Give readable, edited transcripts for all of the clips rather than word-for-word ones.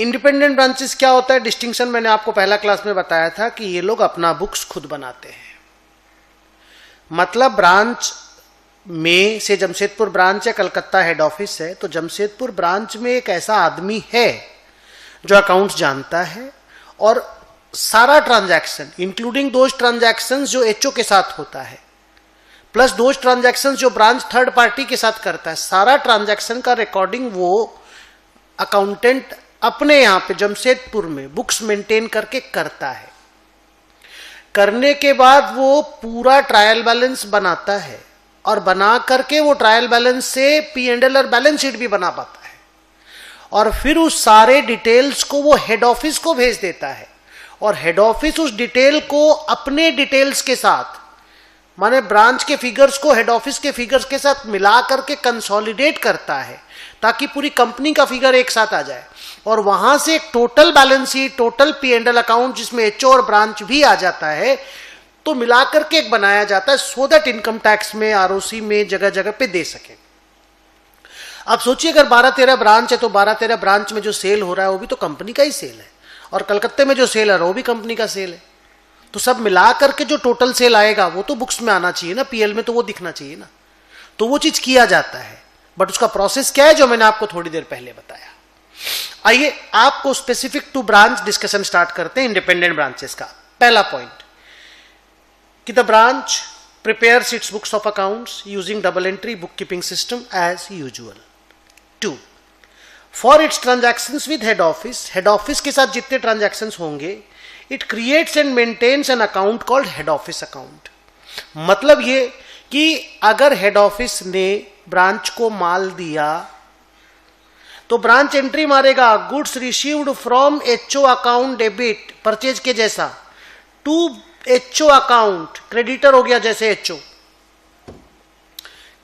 Independent branches क्या होता है, डिस्टिंक्शन मैंने आपको पहला क्लास में बताया था कि ये लोग अपना बुक्स खुद बनाते हैं। मतलब ब्रांच में से जमशेदपुर ब्रांच या कलकत्ता हेड ऑफिस है, तो जमशेदपुर ब्रांच में एक ऐसा आदमी है जो अकाउंट्स जानता है और सारा ट्रांजैक्शन इंक्लूडिंग दोज ट्रांजैक्शंस जो एचओ के साथ होता है प्लस दोज ट्रांजैक्शंस जो ब्रांच थर्ड पार्टी के साथ करता है, सारा ट्रांजैक्शन का रिकॉर्डिंग वो अकाउंटेंट अपने यहां पे जमशेदपुर में बुक्स मेंटेन करके करता है। करने के बाद वो पूरा ट्रायल बैलेंस बनाता है और बना करके वो ट्रायल बैलेंस से P&L और बैलेंस शीट भी बना पाता है और फिर उस सारे डिटेल्स को वो हेड ऑफिस को भेज देता है और हेड ऑफिस उस डिटेल को अपने डिटेल्स के साथ, माने ब्रांच के फिगर्स को हेड ऑफिस के फिगर्स के साथ मिला करके कंसोलिडेट करता है ताकि पूरी कंपनी का फिगर एक साथ आ जाए और वहां से एक total balance sheet, total P&L account जिसमें एचओ और ब्रांच भी आ जाता है, तो मिलाकर के एक बनाया जाता है सो दैट इनकम टैक्स में, आरओसी में जगह जगह पे दे सके। अब सोचिए अगर 12-13 ब्रांच है तो 12-13 ब्रांच में जो सेल हो रहा है वो भी तो कंपनी का ही सेल है और कलकत्ते में जो सेल है वो भी कंपनी का सेल है, तो सब मिला करके जो टोटल सेल आएगा वो तो बुक्स में आना चाहिए ना, पीएल में तो वो दिखना चाहिए ना, तो वो चीज किया जाता है। बट उसका प्रोसेस क्या है जो मैंने आपको थोड़ी देर पहले बताया। आइए आपको specific to branch discussion start करते हैं इंडिपेंडेंट ब्रांचेस का। पहला पॉइंट कि the branch prepares its books of accounts using double entry book keeping system as usual. 2 for its transactions with head office के साथ जितने ट्रांजैक्शंस होंगे it creates and maintains an account called head office account. मतलब ये कि अगर head office ने branch को माल दिया तो ब्रांच एंट्री मारेगा goods received from HO account debit, purchase के जैसा, टू एचओ अकाउंट, क्रेडिटर हो गया जैसे एचओ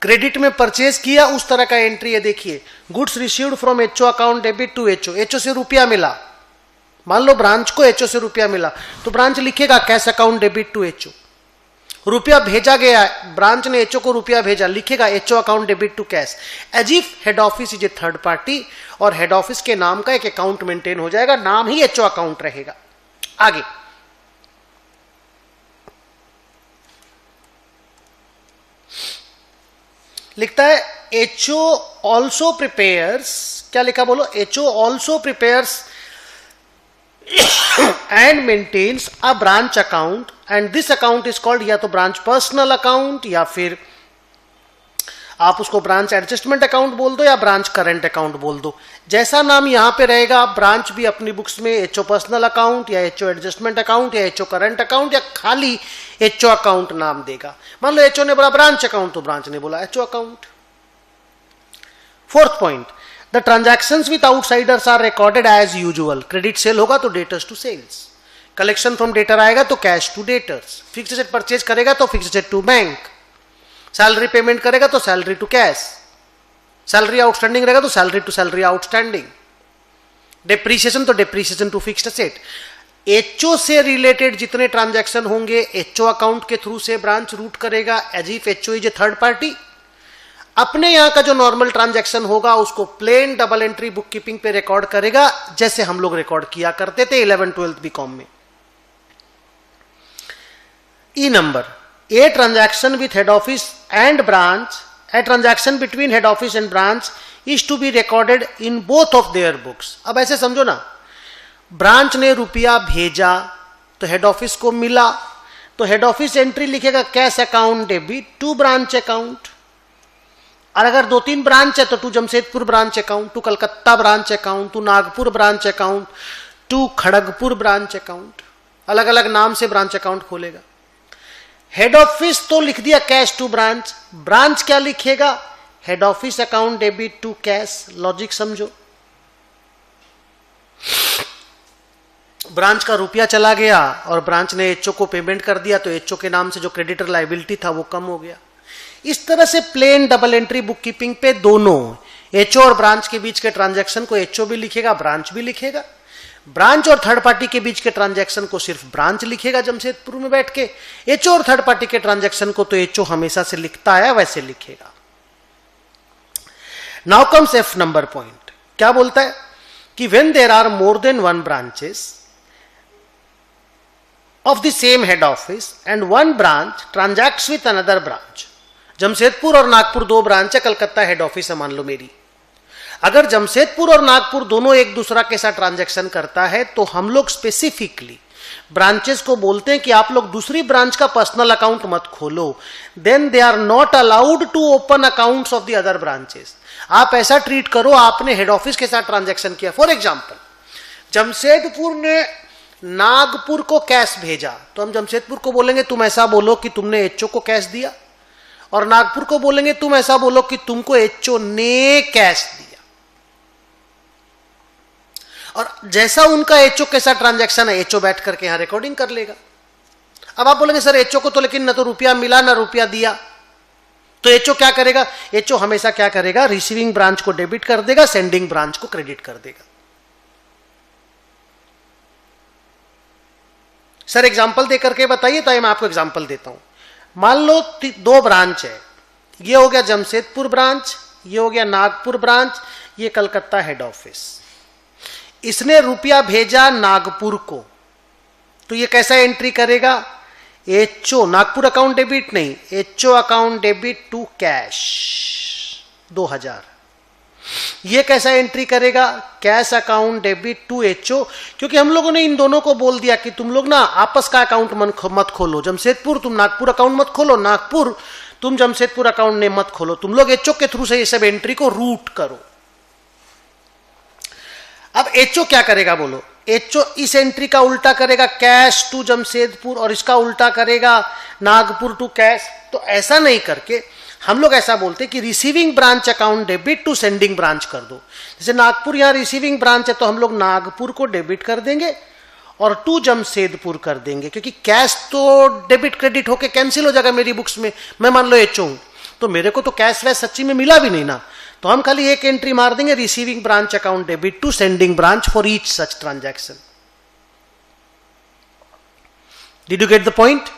क्रेडिट में परचेज किया उस तरह का एंट्री है। देखिए goods received from HO account debit to HO, HO से रुपया मिला, मान लो ब्रांच को एचओ से रुपया मिला तो ब्रांच लिखेगा cash account debit to HO. रुपया भेजा गया, ब्रांच ने एचओ को रुपया भेजा, लिखेगा HO account debit to cash, as if head office is a third party और हेड ऑफिस के नाम का एक अकाउंट मेंटेन हो जाएगा, नाम ही एचओ अकाउंट रहेगा। आगे लिखता है एचओ ऑल्सो प्रिपेयर्स, क्या लिखा बोलो, HO also prepares and maintains a branch account and this account is called या तो ब्रांच पर्सनल अकाउंट या फिर आप उसको ब्रांच एडजस्टमेंट अकाउंट बोल दो या ब्रांच करंट अकाउंट बोल दो, जैसा नाम यहां पे रहेगा। ब्रांच भी अपनी बुक्स में एचओ पर्सनल अकाउंट या एचओ एडजस्टमेंट अकाउंट या एचओ करंट अकाउंट या खाली एचओ अकाउंट नाम देगा। मान लो एचओ ने बोला ब्रांच अकाउंट तो ब्रांच ने बोला HO account. 4th point, the transactions with outsiders are recorded as usual. Credit sale होगा तो debtors to sales, collection from debtor आएगा तो cash to debtors, fixed asset purchase करेगा तो fixed asset to bank, salary payment करेगा तो salary to cash, salary outstanding रहेगा तो salary to salary outstanding, depreciation तो depreciation to fixed asset. HO से रिलेटेड जितने ट्रांजैक्शन होंगे एचओ अकाउंट के थ्रू से ब्रांच रूट करेगा as if HO is a third party. अपने यहां का जो नॉर्मल ट्रांजैक्शन होगा उसको plain double entry book keeping पे रिकॉर्ड करेगा जैसे हम लोग रिकॉर्ड किया करते थे 11th-12th बीकॉम में। E number, a transaction with head office and branch, a transaction between head office and branch is to be recorded in both of their books. अब ऐसे समझो ना, ब्रांच ने रुपया भेजा तो हेड ऑफिस को मिला तो हेड ऑफिस एंट्री लिखेगा cash account debit to branch account, और अगर 2-3 ब्रांच है तो to Jamshedpur branch account, to Calcutta branch account, to Nagpur branch account, to Kharagpur branch account, अलग अलग नाम से ब्रांच अकाउंट खोलेगा। हेड ऑफिस तो लिख दिया कैश टू ब्रांच, ब्रांच क्या लिखेगा head office account debit to cash. Logic समझो, ब्रांच का रुपया चला गया और ब्रांच ने एचओ को पेमेंट कर दिया तो एचओ के नाम से जो क्रेडिटर लायबिलिटी था वो कम हो गया। इस तरह से plain double entry book keeping पे दोनों एचओ और ब्रांच के बीच के ट्रांजैक्शन को एचओ भी लिखेगा ब्रांच भी लिखेगा, ब्रांच और थर्ड पार्टी के बीच के ट्रांजैक्शन को सिर्फ ब्रांच लिखेगा जमशेदपुर में बैठ के, एचओ और थर्ड पार्टी के ट्रांजैक्शन को तो एचओ हमेशा से लिखता है वैसे लिखेगा। Now comes F number point, क्या बोलता है कि when there are more than one branches of the same head office and one branch transacts with another branch, Jamshedpur और नागपुर दो ब्रांच है, कलकत्ता हेड ऑफिस है मान लो मेरी, अगर जमशेदपुर और नागपुर दोनों एक दूसरा के साथ ट्रांजैक्शन करता है तो हम लोग स्पेसिफिकली ब्रांचेस को बोलते हैं कि आप लोग दूसरी ब्रांच का पर्सनल अकाउंट मत खोलो, then they are not allowed to open accounts of the other branches. आप ऐसा ट्रीट करो आपने हेड ऑफिस के साथ ट्रांजैक्शन किया। फॉर एग्जांपल, जमशेदपुर ने नागपुर को कैश भेजा तो हम जमशेदपुर को बोलेंगे तुम ऐसा बोलो कि तुमने एचओ को कैश दिया, और नागपुर को बोलेंगे तुम ऐसा बोलो कि तुमको एचओ ने कैश दिया। और जैसा उनका एचओ के साथ ट्रांजैक्शन है, एचओ बैठ करके यहां रिकॉर्डिंग कर लेगा। अब आप बोलेंगे सर एचओ को तो लेकिन ना तो रुपया मिला ना रुपया दिया, तो एचओ क्या करेगा? एचओ हमेशा क्या करेगा? रिसीविंग ब्रांच को डेबिट कर देगा, सेंडिंग ब्रांच को क्रेडिट कर देगा। सर एग्जांपल दे करके बताइए, तो मैं आपको एग्जांपल देता हूं। मान लो दो ब्रांच है, ये हो गया जमशेदपुर ब्रांच, ये हो गया नागपुर ब्रांच, ये कलकत्ता हेड ऑफिस। इसने रुपया भेजा नागपुर को, तो ये कैसा एंट्री करेगा? एचओ नागपुर अकाउंट डेबिट नहीं, HO account debit to cash 2000। ये कैसा एंट्री करेगा? Cash account debit to HO, क्योंकि हम लोगों ने इन दोनों को बोल दिया कि तुम लोग ना आपस का अकाउंट मत खोलो। जमशेदपुर तुम नागपुर अकाउंट मत खोलो, नागपुर तुम जमशेदपुर अकाउंट ने मत खोलो, तुम लोग एचओ के थ्रू से ये सब एंट्री को रूट करो। अब एचओ क्या करेगा बोलो? एचओ इस एंट्री का उल्टा करेगा, कैश टू जमशेदपुर, और इसका उल्टा करेगा नागपुर टू कैश। तो ऐसा नहीं करके हम लोग ऐसा बोलते कि receiving branch account debit to sending branch कर दो। जैसे नागपुर यहां रिसीविंग ब्रांच है तो हम लोग नागपुर को डेबिट कर देंगे और टू जमशेदपुर कर देंगे, क्योंकि कैश तो डेबिट क्रेडिट होके कैंसिल हो जाएगा मेरी बुक्स में। मैं मान लो एचओ हूं तो मेरे को तो कैश वैश सच्ची में मिला भी नहीं ना, तो हम खाली एक एंट्री मार देंगे, receiving branch account debit to sending branch for each such transaction. Did you get the point?